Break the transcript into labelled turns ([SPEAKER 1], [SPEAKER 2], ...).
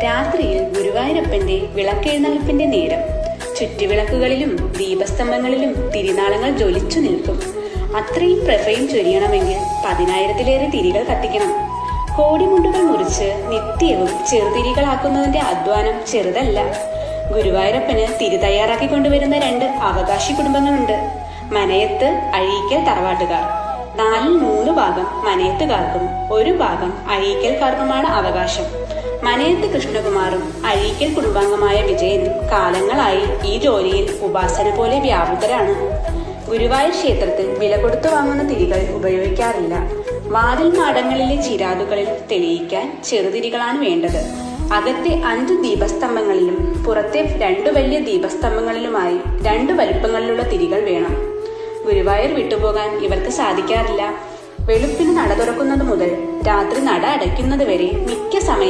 [SPEAKER 1] രാത്രിയിൽ ഗുരുവായൂരപ്പന്റെ വിളക്കെഴുന്നള്ളിപ്പിന്റെ നേരം. ചുറ്റുവിളക്കുകളിലും ദീപസ്തംഭങ്ങളിലും തിരിനാളങ്ങൾ ജ്വലിച്ചു നിൽക്കും. അത്രയും പ്രഭയും ചൊരിയണമെങ്കിൽ 10,000-ലേറെ തിരികൾ കത്തിക്കണം. കോടിമുണ്ടുകൾ മുറിച്ച് നിത്യവും ചെറുതിരികളാക്കുന്നതിന്റെ അധ്വാനം ചെറുതല്ല. ഗുരുവായൂരപ്പന് തിരി തയ്യാറാക്കിക്കൊണ്ടുവരുന്ന 2 അവകാശി കുടുംബങ്ങളുണ്ട്. മനയത്ത്, അഴീക്കൽ തറവാട്ടുകാർ. 4-3 ഭാഗം മനയത്തുകാർക്കും 1 ഭാഗം അഴീക്കൽക്കാർക്കുമാണ് അവകാശം. മനയത്ത് കൃഷ്ണകുമാറും അഴീക്കൽ കുടുംബാംഗമായ വിജയനും കാലങ്ങളായി ഈ ജോലിയിൽ ഉപാസന പോലെ വ്യാപൃതരാണ്. ഗുരുവായൂർ ക്ഷേത്രത്തിൽ വില കൊടുത്തു വാങ്ങുന്ന തിരികൾ ഉപയോഗിക്കാറില്ല. വാതിൽ മാടങ്ങളിലെ ചിരാതുകളിൽ തെളിയിക്കാൻ ചെറുതിരികളാണ് വേണ്ടത്. അകത്തെ 5 ദീപസ്തംഭങ്ങളിലും പുറത്തെ 2 വലിയ ദീപസ്തംഭങ്ങളിലുമായി 2 വലിപ്പങ്ങളിലുള്ള തിരികൾ വേണം. ഗുരുവായൂർ വിട്ടുപോകാൻ ഇവർക്ക് സാധിക്കാറില്ല. വെളുപ്പിന് നട തുറക്കുന്നത് മുതൽ രാത്രി നട അടയ്ക്കുന്നത് വരെ മിക്ക സമയം